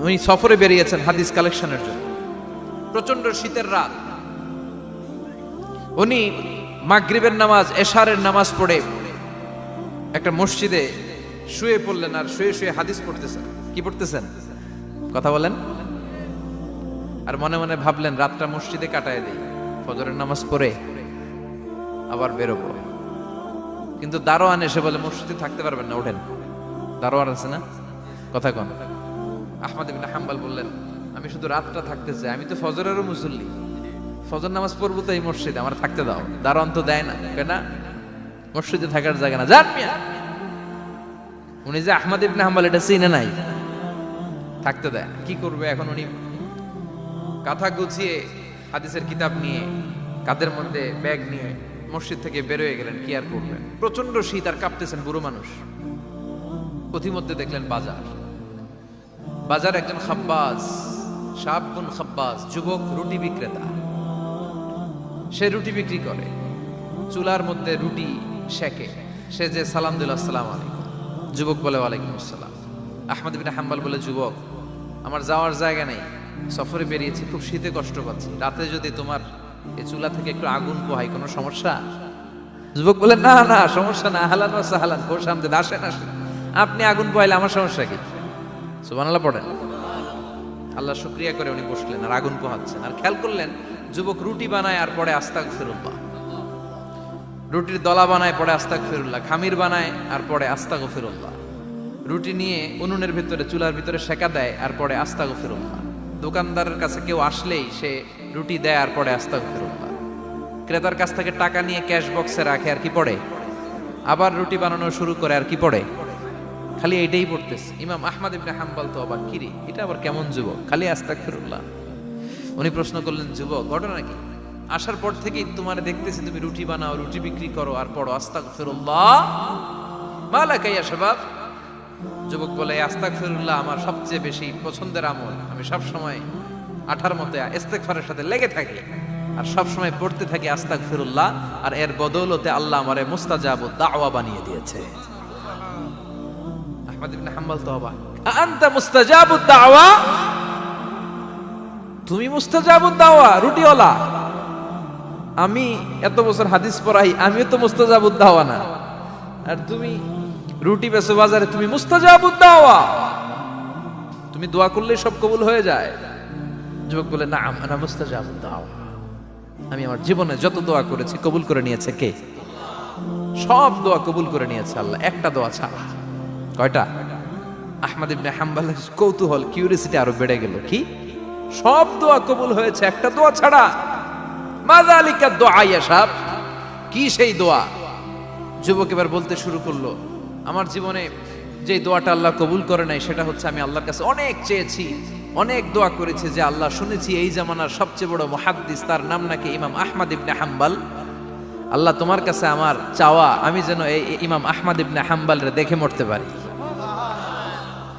উনি সফরে বেরিয়েছেন হাদিস কালেকশনের জন্য। প্রচন্ড শীতের রাত, উনি মাগরিবের নামাজ, এশারের নামাজ পড়ে একটা মসজিদে শুয়ে পড়লেন, আর শুয়ে শুয়ে হাদিস পড়তেছেন। কি পড়তেছেন? কথা বলেন। আর মনে মনে ভাবলেন রাতটা মসজিদে কাটায় দেই, ফজরের নামাজ পড়ে আবার বেরোবো। কিন্তু দারোয়ান এসে বলে মসজিদে থাকতে পারবেন না, ওঠেন। দারোয়ান আছে না, কথা কন। আহমদ ইবনে হাম্বল বললেন আমি শুধু রাতটা থাকতে চাই, আমি তো ফজরেরও মুসল্লি, ফজর নামাজ পড়বো তো এই মসজিদে, আমার থাকতে দাও। দারোয়ান তো দেয় না, কেনা মসজিদে থাকার জায়গা না, যান মিয়া। উনি যে আহমদ ইবনে হাম্বল এটা চিনে নাই, থাকতে দেয়। কি করবে এখন? উনি কাঁথা গুছিয়ে হাদিসের কিতাব নিয়ে কাঁধের মধ্যে ব্যাগ নিয়ে মসজিদ থেকে বেরোয় গেলেন। কি আর করবেন, প্রচন্ড শীত, আর কাঁপতেছেন, বুড়ো মানুষ। পথিমধ্যে দেখলেন বাজার, বাজার একজন খাব্বাজ, শাবুন খাব্বাজ, যুবক রুটি বিক্রেতা। সে রুটি বিক্রি করে, চুলার মধ্যে রুটি সেকে। সে যে সালাম দিল আসসালামু আলাইকুম, যুবক বলে ওয়ালাইকুম আসসালাম। আহমদ ইবনে হাম্বল বলে যুবক আমার যাওয়ার জায়গা নেই, সফরে বেরিয়েছি, খুব শীতে কষ্ট পাচ্ছি, রাতে যদি তোমার এই চুলা থেকে একটু আগুন পোহাই কোনো সমস্যা? যুবক বলে না না সমস্যা না, আহলান ওয়া সাহলান, বসে আমদের আসেন আসেন, আপনি আগুন পোহাইলে আমার সমস্যা কি? সুবহানাল্লাহ পড়েন। আল্লাহ শুকরিয়া করে উনি বসলেন আর আগুন পোহাচ্ছেন। আর খেয়াল করলেন যুবক রুটি বানায় আর পরে আস্তাগফিরুল্লাহ, রুটির দলা বানায় পরে আস্তাগফিরুল্লাহ, খামির বানায় আর পরে আস্তাগফিরুল্লাহ, রুটি নিয়ে উনুনের ভিতরে চুলার ভিতরে সেকা দেয় আর পরে আস্তাগফিরুল্লাহ, দোকানদারের কাছে কেউ আসলেই সে রুটি দেয় আর পরে আস্তাগফিরুল্লাহ, ক্রেতার কাছ থেকে টাকা নিয়ে ক্যাশ বক্সে রাখে আর কি পড়ে, আবার রুটি বানানো শুরু করে আর কি পড়ে, খালি এইটাই পড়তেছে। ইমাম আহমদ ইবনে হাম্বল তো অবাক, কিরে এটা আবার কেমন যুবক, খালি আস্তাগফিরুল্লাহ। উনি প্রশ্ন করলেন যুবক ঘটনা কি? আসার পর থেকেই তোমার দেখতেছি তুমি রুটি বানাও, রুটি বিক্রি করো আর পড়ো আস্তাগফিরুল্লাহ, মালাকা ইয়া শাবাব। যুবক বলে আস্তাগফিরুল্লাহ আমার সবচেয়ে বেশি পছন্দের আমল, আমি সব সময় আঠার মতো ইস্তেগফারের সাথে লেগে থাকি আর সব সময় পড়তে থাকি আস্তাগফিরুল্লাহ, আর এর বদৌলতে আল্লাহ আমারে মুস্তাজাবুদ দাওয়া বানিয়ে দিয়েছে। আহমদ ইবনে হাম্বল তো অবাক, আনতা মুস্তাজাবুদ দাওয়া, তুমি মুস্তাজাবুদ দাওয়া রুটিওয়ালা? আমি এত বছর হাদিস পড়াই, আমিও তো মুস্তাজাবুদ দাওয়া না, আর তুমি রুটি বেচো বাজারে, তুমি মুস্তাজাবুদ দাওয়া, তুমি দোয়া করলে সব কবুল হয়ে যায়? যুবক বলে না আনা মুস্তাজাবুদ দাওয়া, আমি আমার জীবনে যত দোয়া করেছি কবুল করে নিয়েছে কে? সব দোয়া কবুল করে নিয়েছে আল্লাহ, একটা দোয়া ছাড়া। কয়টা? আহমদ ইবনে হাম্বলের কৌতূহল, কিউরিয়াসিটি আরো বেড়ে গেল। কি? সব দোয়া কবুল হয়েছে একটা দোয়া ছাড়া? মাযালিকা দোয়া ইয়া শাব, কি সেই দোয়া? যুবক এবার বলতে শুরু করলো আমার জীবনে যে দোয়াটা আল্লাহ কবুল করে নাই সেটা হচ্ছে আমি আল্লাহর কাছে অনেক চেয়েছি, অনেক দোয়া করেছি যে আল্লাহ শুনেছি এই জামানার সবচেয়ে বড় মুহাদ্দিস, তার নাম নাকি ইমাম আহমদ ইবনে হাম্বল, আল্লাহ তোমার কাছে আমার চাওয়া আমি যেন এই ইমাম আহমদ ইবনে হাম্বলের দেখে মরতে পারি,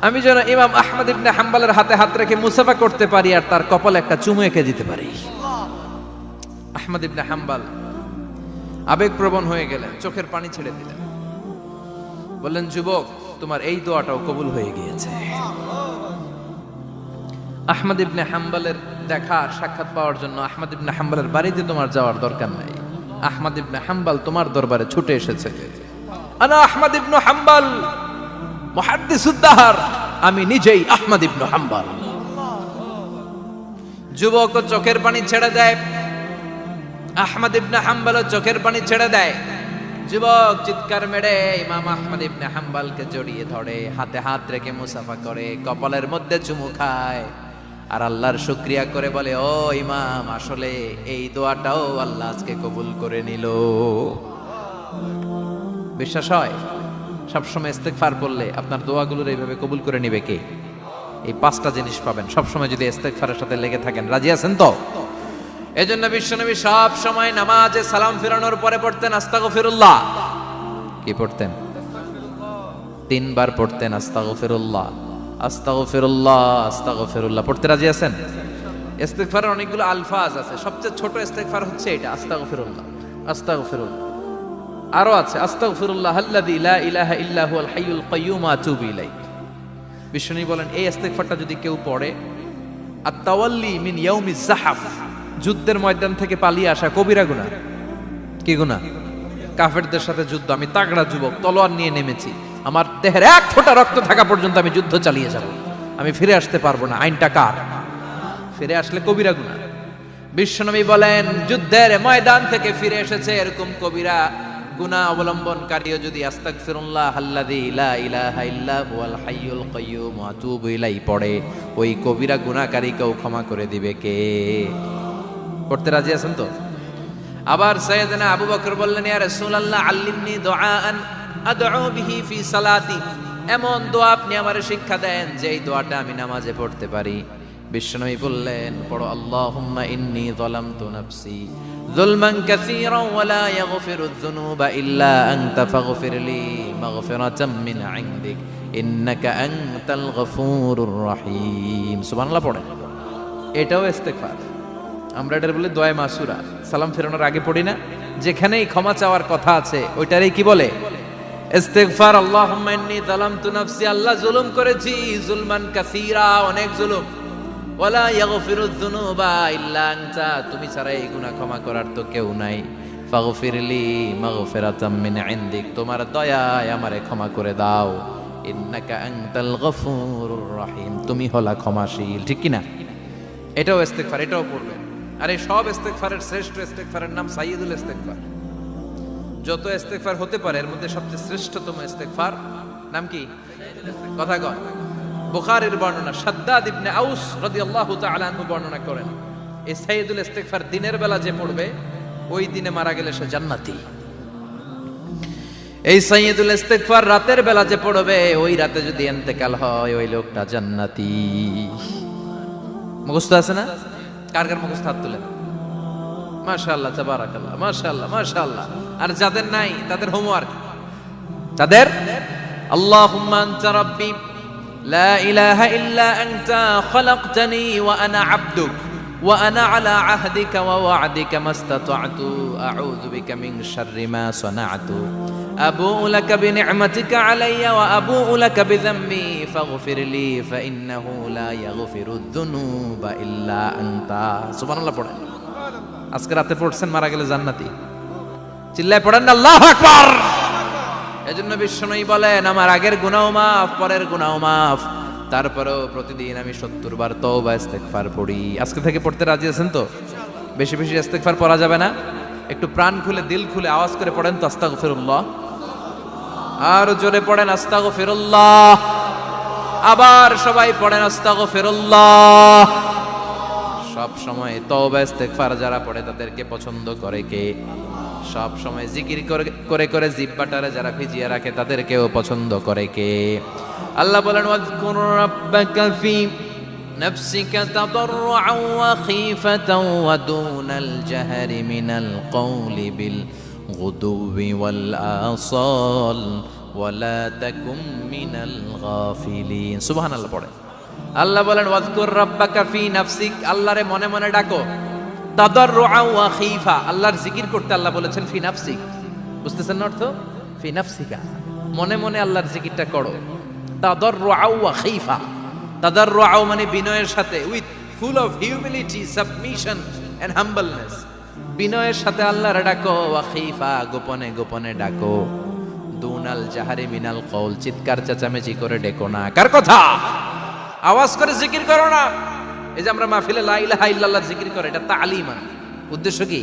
আমি যেন ইমাম আহমদ ইবনে হাম্বলের হাতে হাত রেখে মুসাফা করতে পারি আর তার কপালে একটা চুমু এঁকে দিতে পারি। আহমদ ইবনে হাম্বল আবেগপ্রবণ হয়ে গেলেন, চোখের পানি ছেড়ে দিলেন, বললেন যুবক তোমার এই দোয়াটাও কবুল হয়ে গিয়েছে। আহমদ ইবনে হাম্বলের দেখা সাক্ষাৎ পাওয়ার জন্য আহমদ ইবনে হাম্বলের বাড়িতে তোমার যাওয়ার দরকার নাই, আহমদ ইবনে হাম্বল তোমার দরবারে ছুটে এসেছে। আনা আহমদ ইবনে হাম্বল মুহাদ্দিসুদ দাহর, আমি নিজেই আহমদ ইবনে হাম্বল। যুবক চোখের পানি ছেড়ে দেয়, আহমদ ইবনে হাম্বল চোখের পানি ছেড়ে দেয়। যুবক চিৎকার মেরে ইমাম আহমদ ইবনে হাম্বলকে জড়িয়ে ধরে, হাতে হাত রেখে মুসাফা করে, কপালের মধ্যে চুমু খায় আর আল্লাহর শুকরিয়া করে বলে ও ইমাম আসলে এই দোয়াটাও আল্লাহ আজকে কবুল করে নিল। বিশ্বাস হয় সবসময় ইস্তেগফার করলে আপনার দোয়াগুলোর এইভাবে কবুল করে নিবে কে? এই পাঁচটা জিনিস পাবেন সবসময় যদি ইস্তেগফারের সাথে লেগে থাকেন। রাজি আছেন তো? এজন্য বিশ্বনবী সব সময় নামাজে সালাম ফিরানোর পরে পড়তেন আস্তাগফিরুল্লাহ। কি পড়তেন? 3 বার পড়তেন আস্তাগফিরুল্লাহ, আস্তাগফিরুল্লাহ, আস্তাগফিরুল্লাহ। পড়তে রাজি আছেন? ইস্তেগফারের অনেকগুলো আলফাজ আছে, সবচেয়ে ছোট ইস্তেগফার হচ্ছে এটা আস্তাগফিরুল্লাহ, আস্তাগফিরুল্লাহ। আরো আছে আস্তাগফিরুল্লাহ আল্লাযী লা ইলাহা ইল্লা হুয়াল হাইয়ুল কাইয়্যুম আতুবু ইলাইহি, বিশ্বনবী বলেন এই ইস্তেগফারটা যদি কেউ পড়ে, আত-তাওয়াল্লি মিন ইয়াউমিজ যাহাফ, যুদ্ধের ময়দান থেকে পালিয়ে আসা কবিরা গুনাহ। কি গুনাহ? কাফেরদের সাথে যুদ্ধ, আমি তাগড়া যুবক, তলোয়ার নিয়ে নেমেছি, আমার দেহের এক ফোঁটা রক্ত থাকা পর্যন্ত আমি যুদ্ধ চালিয়ে যাব, আমি ফিরে আসতে পারবো না, আইনটা কার? ফিরে আসলে কবিরা গুনাহ। বিশ্বনবী বলেন যুদ্ধের ময়দান থেকে ফিরে এসেছে এরকম কবিরা গুনাহ অবলম্বনকারীও যদি আস্তাগফিরুল্লাহ আল্লাযী লা ইলাহা ইল্লা হুয়াল হাইয়ুল কাইয়্যুম ওয়া আতুবু ইলাইহি পড়ে, ওই কবিরা গুনাহকারীকেও ক্ষমা করে দিবে কে? পড়তে রাজি আছেন তো? আবার সাইয়েদনা আবু বকর বললেন, ইয়া রাসূলুল্লাহ আল্লিমনি দুআআন আদউ বিহি ফি সালাতি, এমন দোয়া আপনি আমারে শিক্ষা দেন যে এই দোয়াটা আমি নামাজে পড়তে পারি। বিশ্বনবী বললেন, পড়ো আল্লাহুম্মা ইন্নী যালামতু নাফসি যুলমান কাসীরান ওয়া লা ইয়াগফিরুয যুনুবা ইল্লা আনতা ফাগফিরলি মাগফিরাতাম মিন ইনদিক ইন্নাকা আনতাল গফুরুর রহিম। সুবহানাল্লাহ পড়েন, এটাও ইস্তেগফার। আমরা এটার বলে দোয়া মাসুরা, সালাম ফেরানোর আগে পড়ি না? যেখানেই ক্ষমা চাওয়ার কথা আছে ওইটারই কি বলে? ইস্তেগফার। আল্লাহুম্মা ইন্নী যালামতু নাফসি, আল্লাহ জুলুম করেছি, যুলমান কাসীরা, অনেক জুলুম, ওয়ালা ইয়াগফিরুয যুনুবা ইল্লা আনতা, তুমি ছাড়া এই গুনাহ ক্ষমা করার তো কেউ নাই, ফাগফিরলি মাগফিরাতাম মিন ইনদিক, তোমার দয়ায় আমারে ক্ষমা করে দাও, ইন্নাকা আনতাল গফুরুর রহিম, তুমি হলা ক্ষমাশীল। ঠিক কি না? এটাও ইস্তেগফার, এটাও পড়বেন। আর এই সব ইস্তেগফারের শ্রেষ্ঠ ইস্তেগফারের নাম সাইয়্যিদুল ইস্তেগফার। যত ইস্তেগফার হতে পারে এর মধ্যে সবচেয়ে শ্রেষ্ঠতম ইস্তেগফার নাম কি? কথা কয়। বুখারীর বর্ণনা, শাদ্দাদ ইবনে আউস রাদিয়াল্লাহু তাআলা আনহু বর্ণনা করেন, এই সাইয়্যিদুল ইস্তেগফার দিনের বেলা যে পড়বে ওই দিনে মারা গেলে সে জান্নাতি। এই সাইয়্যিদুল ইস্তেগফার রাতের বেলা যে পড়বে ওই রাতে যদি ইন্তেকাল হয় ওই লোকটা জান্নাতি। মুখস্থ আছে না? কার কার মুখস্থ হাত তুলেন। মাশাআল্লাহ, তাবারাকাল্লাহ, মাশাআল্লাহ, মাশাআল্লাহ। আর যাদের নাই তাদের হোমওয়ার্ক, তাদের আল্লাহুম্মা আনতা রাব্বি লা ইলাহা ইল্লা আনতা খালাকতানি ওয়া আনা আবদুক ওয়া আনা আলা আহদিকা ওয়া ওয়া'দিকা মাস্তাতা'তু আউযু বিকা মিন শাররি মা সানা'তু আবু'ু লাকা বিনি'মাতিকা আলাইয়া ওয়া আবু'ু লাকা বিযামবি ফাগফিরলি ফাইন্নাহু লা ইয়াগফিরুয যুনুবা ইল্লা আনতা। সুবহানাল্লাহ পড়েন। আজকে রাতে পড়ছেন, মারা গেলে জান্নাতি। চিল্লায় পড়েন আল্লাহু আকবার। এজন্য বিশ্বনবী বলেন আমার আগের গুনাহ মাফ, পরের গুনাহ মাফ, তারপরেও প্রতিদিন আমি 70 বার তওবা ইস্তেগফার পড়ি। আজকে থেকে পড়তে রাজি আছেন তো? বেশি বেশি ইস্তেগফার পড়া যাবে না? একটু প্রাণ খুলে দিল খুলে আওয়াজ করে পড়েন তো আস্তাগফিরুল্লাহ। আর জোরে পড়েন আস্তাগফিরুল্লাহ। আবার সবাই পড়েন আস্তাগফিরুল্লাহ। সব সময় তওবা ইস্তেগফার যারা পড়ে তাদেরকে পছন্দ করে কে? সব সময় জিকির করে করে জিহ্বাটারে যারা ভিজিয়ে রাখে তাদেরকেও পছন্দ করে কে? আল্লাহ বলেন ওয়াজকুর রাব্বাকা ফি নাফসিকা তাদাররুআন ওয়া খীফাতান ওয়া দুনাল জাহরি মিনাল কওলি বিল গুদুবি ওয়াল আসাল ওয়া লা তাকুম মিনাল গাফিলিন। সুবহানাল্লাহ পড়ে। আল্লাহ বলেন ওয়াজকুর রাব্বাকা ফি নাফসিক, আল্লাহরে মনে মনে ডাকো, তাদাররুআন ওয়া খীফা, আল্লাহর জিকির করতে আল্লাহ বলেছেন ফি নাফসিক। বুঝতেছেন না অর্থ? ফি নাফসিকা, মনে মনে আল্লাহর জিকিরটা করো। তাদাররুআন ওয়া খীফা, তাদাররুআ মানে বিনয়ের সাথে, with full of humility, submission and humbleness, বিনয়ের সাথে আল্লাহর ডাকো। ওয়া খীফা, গোপনে গোপনে ডাকো। দুনাল জাহারি মিনাল কওল, চিৎকার চেঁচামেচি করে ডেকো না। কার কথা? আওয়াজ করে জিকির করো না। এই যে আমরা মাহফিলে লা ইলাহা ইল্লাল্লাহ জিকির করে, এটা তালিম। উদ্দেশ্য কি?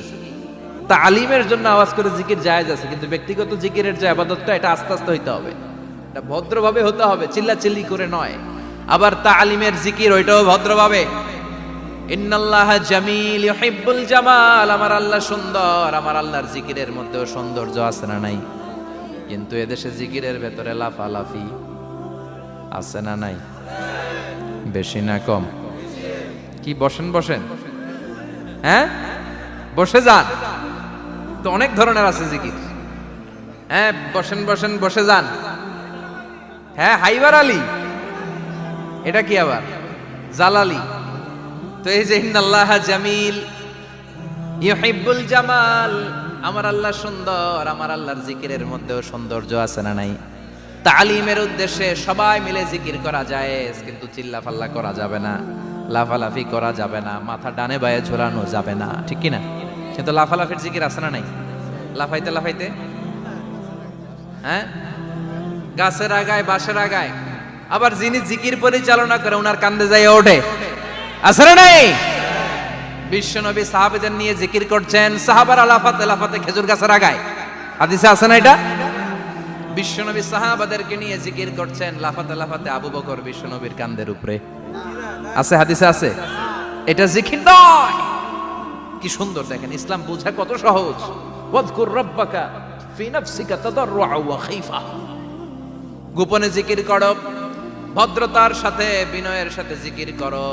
তালিমের জন্য আওয়াজ করে জিকির জায়েজ আছে, কিন্তু ব্যক্তিগত জিকিরের যে ইবাদতটা এটা আস্তে আস্তে হইতে হবে, এটা ভদ্রভাবে হতে হবে, চিল্লাচিল্লি করে নয়। আবার তালিমের জিকির ওইটাও ভদ্রভাবে। ইন্নাল্লাহা জামিল ইউহিব্বুল জামাল, আমার আল্লাহ সুন্দর, আমার আল্লাহর জিকিরের মধ্যেও সৌন্দর্য আছে না নাই? কিন্তু এদেশে জিকিরের ভেতরে লাফালাফি আছে না নাই? বেশি না কম? কি বসেন বসেন, হ্যাঁ বসে যান তো, অনেক ধরনের আছে জিকির। হ্যাঁ বসেন বসেন, বসে যান। হ্যাঁ হাইবার আলী, এটা কি আবার জালালি? তো এই যে ইন্নাল্লাহা জামিল ইউহিব্বুল জামাল, আমার আল্লাহ সুন্দর, আমার আল্লাহর জিকিরের মধ্যেও সৌন্দর্য আছে না নাই? তালিমের উদ্দেশ্যে সবাই মিলে জিকির করা যায়, কিন্তু চিল্লাফাল্লা করা যাবে না, লাফালাফি করা যাবে না, মাথা ডানে বায়ে ঝোলানো যাবে না, ঠিক কি না? কিন্তু লাফালাফির জিকির আছে না নাই? লাফাইতে লাফাইতে, হ্যাঁ, গাছের আগায় বাঁশের আগায়, আবার যিনি জিকির পরিচালনা করে ওনার কান্দে যায় ওঠে, আছে না নাই? বিশ্বনবী সাহাবাদের নিয়ে জিকির করছেন, সাহাবারা লাফাতে লাফাতে খেজুর গাছের আগায়, হাদিসে আছে না এটা? বিশ্বনবী সাহাবাদেরকে নিয়ে জিকির করছেন, লাফাতে লাফাতে আবু বকর বিশ্বনবীর কান্দের উপরে, আছে, হাদিসে আছে। এটা জিকির নয়। কি সুন্দর দেখেন, ইসলাম বোঝা কত সহজ। ওয়াজকুর রাব্বাকা ফি নাফসিকা তাদাররুআ ওয়া খাইফা, গোপনে জিকির করো, ভদ্রতার সাথে বিনয়ের সাথে জিকির করো।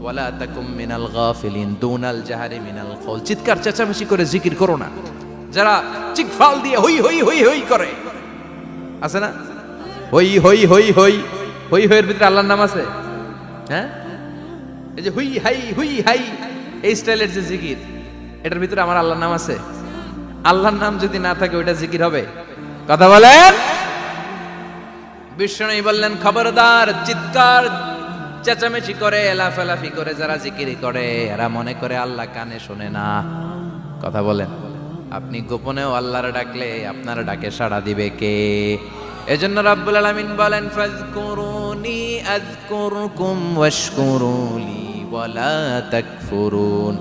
ওয়ালা তাকুম মিনাল গাফিলিন দুনাল জাহারি মিনাল কওল, চিৎকার চেঁচামেচি করে জিকির করো না। যারা চিকফাল দিয়ে হই হই হই হই করে, আছে না? হই হই হই হই হই হইয়ের ভিতরে আল্লাহর নাম আছে, হ্যাঁ? এই যে হুই হাই হুই হাই, এই স্টাইলের যে জিকির, এটার ভিতরে আমার আল্লাহর নাম আছে? আল্লাহর নাম যদি না থাকে ওইটা জিকির হবে? কথা বলেন। বিষ্ণু বললেন, খবরদার, চিৎকার চেঁচামেচি করে লাফালাফি করে যারা জিকির করে এরা মনে করে আল্লাহ কানে শোনে না। কথা বলেন। আপনি গোপনেও আল্লাহর ডাকলে আপনার ডাকে সাড়া দিবে কে? এজন্য রাব্বুল আলামিন বলেন, ফাযকুরুনি আযকুরকুম ওয়াশকুরুলি ওয়ালা তাকফুরুন।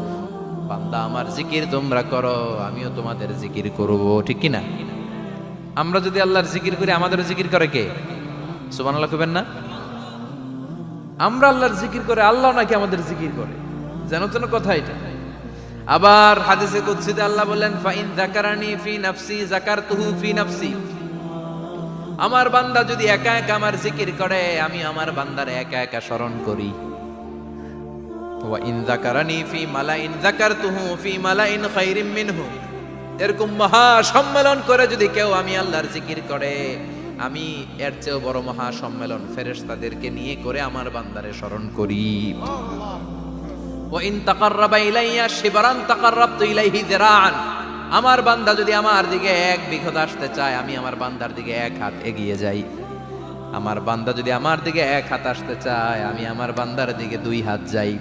বান্দা আমার জিকির তোমরা করো, আমিও তোমাদের জিকির করব, ঠিক কি না? আমরা যদি আল্লাহর জিকির করি, আমাদের জিকির করে কে? সুবহানাল্লাহ কইবেন না? আমরা আল্লাহর জিকির করে, আল্লাহ নাকি আমাদের জিকির করে, যেন তেন কথা এটা। আবার হাদিসে কুদসিতে আল্লাহ বলেন, ফাইন যাকারানি ফি নাফসি যাকারতুহু ফি নাফসি। আমার বান্দা যদি একা একা আমার জিকির করে, আমি আমার বান্দারে একা একা স্মরণ করি। ওয়া ইন যাকারানি ফি মালাইন যাকারতুহু ফি মালাইন খায়রিম মিনহু। এরকম মহা সম্মেলন করে যদি কেউ আমি আল্লাহর জিকির করে, আমি এর চেয়েও বড় মহা সম্মেলন ফেরেশতাদেরকে নিয়ে করে আমার বান্দারে স্মরণ করি। ওয়া ইন তাকাররাবা ইলাইয়া শিবরান তাকাররাবতু ইলাইহি যিরাআন। আমার বান্দা যদি আমার দিকে এক বিঘত আসতে চায়, আমি আমার বান্দার দিকে এক হাত এগিয়ে যাই। আমার বান্দা যদি আমার দিকে এক হাত আসতে চায়, আমি আমার বান্দার দিকে দুই হাত যাই।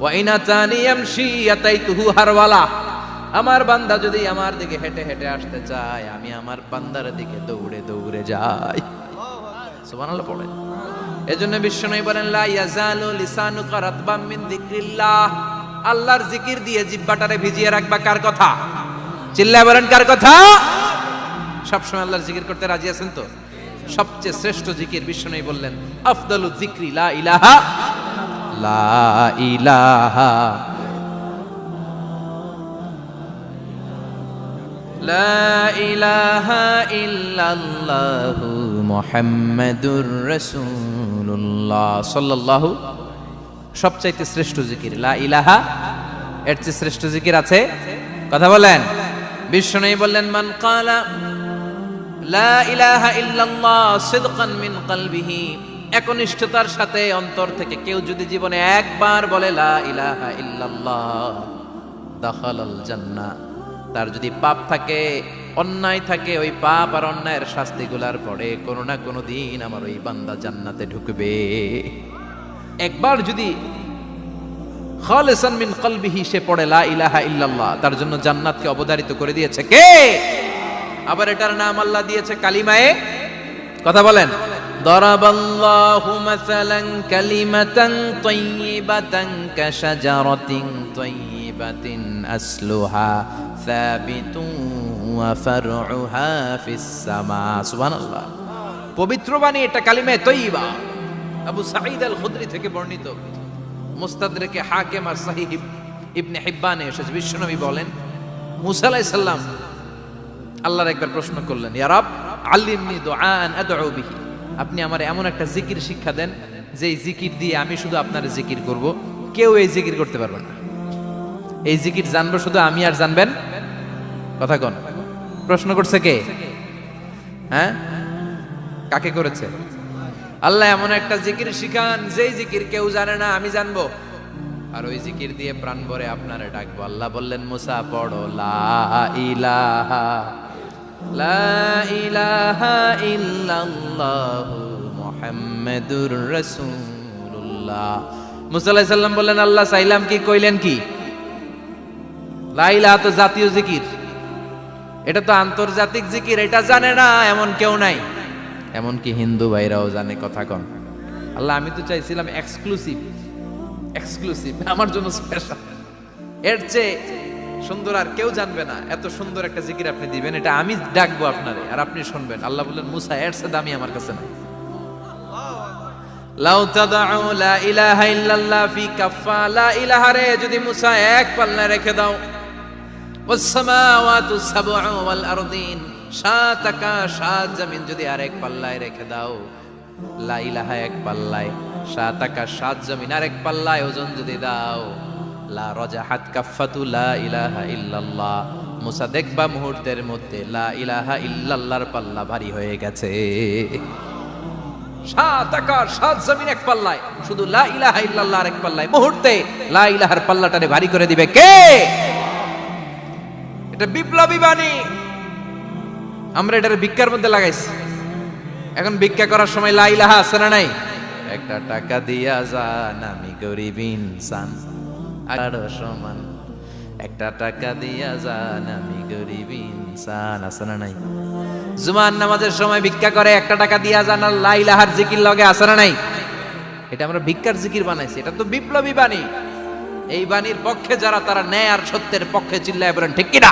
ওয়া ইন আতানি ইয়ামশি আতাইতুহু হারওয়ালা। আমার বান্দা যদি আমার দিকে হেঁটে হেঁটে আসতে চায়, আমি আমার বান্দার দিকে দৌড়ে দৌড়ে যাই। সুবহানাল্লাহ পড়ে। এজন্য বিশ্বনবী বলেন, লা ইয়াজালু লিসানুকা রাতবাম মিন যিকরিল্লাহ। আল্লাহর জিকির দিয়ে জিহ্বাটারে ভিজিয়ে রাখবা। কার কথা? চিল্লায় বলেন, কার কথা? সবসময় আল্লাহর জিকির করতে রাজি আছেন তো? সবচেয়ে শ্রেষ্ঠ জিকির বিশ্বনবী বললেন, আফদালু যিকরি লা ইলাহা লা ইলাহা লা ইলাহা ইল্লাল্লাহু মুহাম্মাদুর রাসূলুল্লাহ সাল্লাল্লাহু। সবচাইতে শ্রেষ্ঠ জিকির লা ইলাহা। এর চেয়ে শ্রেষ্ঠ জিকির আছে? কথা বলেন। বিশ্বনবী বললেন, মান ক্বালা লা ইলাহা ইল্লাল্লাহ সিদকান মিন কলবিহি। একনিষ্ঠতার সাথে অন্তর থেকে কেউ যদি জীবনে একবার বলে লা ইলাহা ইল্লাল্লাহ, দাখালাল জান্নাহ। তার যদি পাপ থাকে, অন্যায় থাকে, ওই পাপ আর অন্যায়ের শাস্তিগুলার পরে কোনো না কোনো দিন আমার ওই বান্দা জান্নাতে ঢুকবে। একবার যদি খালিসান মিন কলবিহি সে পড়ে লা ইলাহা ইল্লাল্লাহ, তার জন্য জান্নাতকে অবধারিত করে দিয়েছে কে? আবার এটার নাম আল্লাহ দিয়েছে কালিমায়ে। কথা বলেন। দরাবাল্লাহু মাসালান কালিমাতান তাইয়িবাতান কাশাজারাতিন তাইয়িবাতিন আসলুহা সাবিতুন ওয়া ফারউহা ফিস সামা। সুবহানাল্লাহ। পবিত্র বাণী এটা কালিমায়ে তাইয়িবা। আবু সাঈদ আল খুদরি থেকে বর্ণিত, মুস্তাদরাকে হাকিম আর সহিহ ইবনে হিব্বানে এসেছে। বিশ্বনবী বলেন, মুসা আলাইহিস সালাম আল্লাহর একবার প্রশ্ন করলেন, ইয়া রাব আল্লিমনি দুআআন আদউ বিহি। আপনি আমার এমন একটা জিকির শিক্ষা দেন যে এই জিকির দিয়ে আমি শুধু আপনার জিকির করব, কেউ এই জিকির করতে পারবে না। এই জিকির জানবো শুধু আমি, আর জানবেন। কথা কোন? প্রশ্ন করছে কে? হ্যাঁ, কাকে করেছে? আল্লাহ এমন একটা জিকির শিখান যেই জিকির কেউ জানে না, আমি জানবো, আর ওই জিকির দিয়ে প্রাণ ভরে আপনারে ডাকবো। আল্লাহ বললেন, মুসা পড়ো লা ইলাহা লা ইলাহা ইল্লাল্লাহু মুহাম্মাদুর রাসূলুল্লাহ। মুসা আলাইহিস সালাম বললেন, আল্লাহ চাইলাম কি, কইলেন কি? লা ইলাহা তো জাতীয় জিকির, এটা তো আন্তর্জাতিক জিকির, এটা জানে না এমন কেউ নাই। এমনকি হিন্দু ভাইরাও জানে। কথা কন। আল্লাহ আমি তো চাইছিলাম এক্সক্লুসিভ, আমার জন্য স্পেশাল, এর চেয়ে সুন্দর আর কেউ জানবে না। এত সুন্দর একটা জিকির আপনি দিবেন, এটা আমি ডাকবো আপনারে আর আপনি শুনবেন। আল্লাহ বললেন, মুসা এর চেয়ে দামি আমার কাছে নাই। লাউ তাদউ লা ইলাহা ইল্লাল্লাহ ফি কাফা, লা ইলাহা রে যদি মুসা এক পাল্লায় রেখে দাও, ওয়াস সামাওয়াতু সাবউ ওয়াল আরদিন, সাত আকাশ সাত জমিন যদি আরেক পাল্লায় রেখে দাও, লা ইলাহা এক পাল্লায়, সাত আকাশ সাত জমিন আরেক পাল্লায় ওজন যদি দাও, লা রাজাহাত কাফাতু লা ইলাহা ইল্লাল্লাহ, মুসা দেখবা মুহূর্তের মধ্যে লা ইলাহা ইল্লাল্লাহর পাল্লা ভারী হয়ে গেছে। সাত আকাশ সাত জমিন এক পাল্লায়, শুধু লা ইলাহা ইল্লাল্লাহ আরেক পাল্লায়, মুহূর্তে লা ইলাহার পাল্লাটারে ভারী করে দিবে কে? এটা বিপ্লবী বাণী। আমরা এটার ভিক্ষার মধ্যে লাগাইছি। এখন ভিক্ষা করার সময় লা ইলাহা আছে না নাই? একটা টাকা দিয়া যান, আমি গরিব ইনসান আর সমান, একটা টাকা দিয়া যান, আমি গরিব ইনসান, আছে না নাই? জুমার নামাজের সময় ভিক্ষা করে, একটা টাকা দিয়া যান, আর লা ইলাহার জিকির লগে, আছে না নাই? এটা আমরা ভিক্ষার জিকির বানাইছি। এটা তো বিপ্লবী বাণী। এই বাণীর পক্ষে যারা, তারা ন্যায় আর সত্যের পক্ষে চিল্লায় বলেন ঠিক কিনা?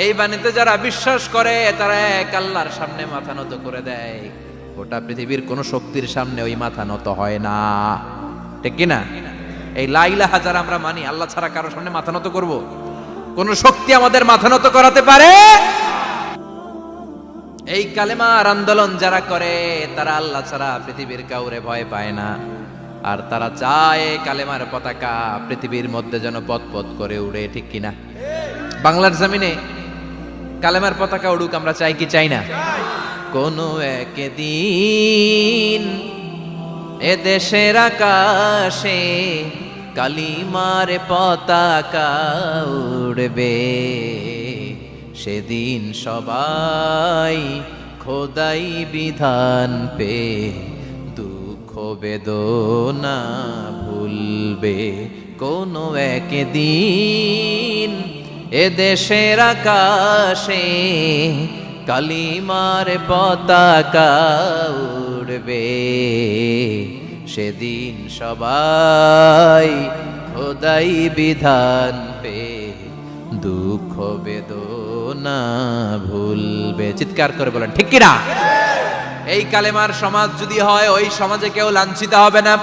এই বাণীতে যারা বিশ্বাস করে, তারা এক আল্লাহর সামনে মাথা নত করে দেয়। গোটা পৃথিবীর কোন শক্তির সামনে ওই মাথা নত হয় না, ঠিক কিনা? এই লা ইলাহা যারা আমরা মানি, আল্লাহ ছাড়া কারো সামনে মাথা নত করব? কোন শক্তি আমাদের মাথা নত করাতে পারে? এই কালেমার আন্দোলন যারা করে, তারা আল্লাহ ছাড়া পৃথিবীর কাউরে ভয় পায় না। আর তারা চায় কালেমার পতাকা পৃথিবীর মধ্যে যেন পথ করে উড়ে, ঠিক কিনা? বাংলার জমিনে কালেমার পতাকা উড়ুক, আমরা চাই কি চাই না? কোন একদিন এ দেশের আকাশে কালিমার পতাকা উড়বে, সেদিন সবাই খোদাই বিধান পে দুঃখ বেদনা ভুলবে। কোন একদিন এ দেশের আকাশে কালিমার পতাকা উড়বে, সেদিন সবাই খোদাই বিধান পে দুঃখ বেদনা ভুলবে। চিৎকার করে বলেন ঠিক কিনা? এই কালেমার সমাজ যদি হয়, ওই সমাজে কেউ লাঞ্ছিত হবে না,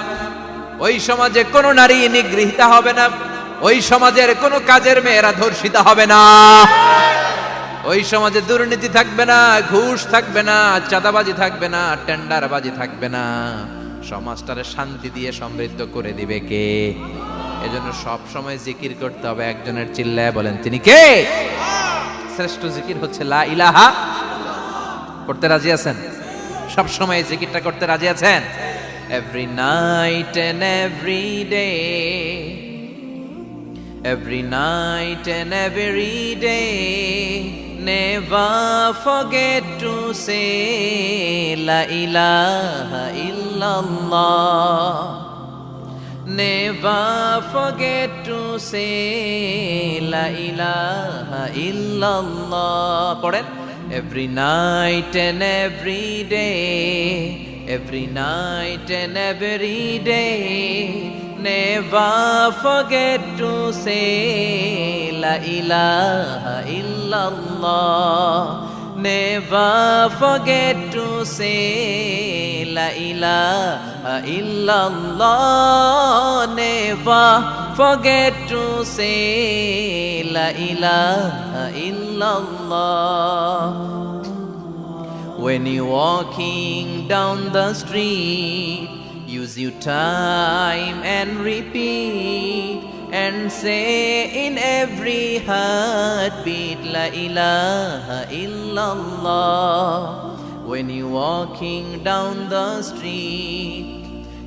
ওই সমাজে কোনো নারী নিগৃহীত হবে না, ওই সমাজের কোনো কাজের মেয়েরা ধর্ষিত হবে না, ওই সমাজে দুর্নীতি থাকবে না, ঘুষ থাকবে না, চাঁদাবাজি থাকবে না, টেন্ডারবাজি থাকবে না। সমাজটারে শান্তি দিয়ে সমৃদ্ধ করে দিবে কে? এজন্য সব সময় জিকির করতে হবে একজনের, চিল্লায় বলেন তিনি কে? শ্রেষ্ঠ জিকির হচ্ছে লা ইলাহা। করতে রাজি আছেন? সব সময় জিকিরটা করতে রাজি আছেন? Every night and every day, every night and every day, never forget to say la ilaha illallah, never forget to say la ilaha illallah. পড়েন, every night and every day, every night and every day, never forget to say la ilaha illallah, never forget to say la ilaha illallah, never forget to say la ilaha illallah. When you're walking down the street, use your time and repeat and say in every heartbeat la ilaha illallah. When you're walking down the street,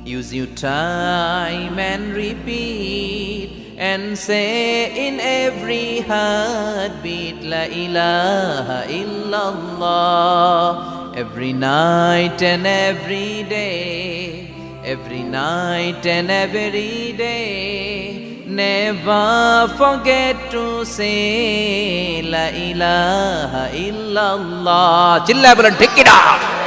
Use your time and repeat and say in every heartbeat La ilaha illallah. Every night and every day, every night and every day, never forget to say La ilaha illallah. Chilla bolan, take it out.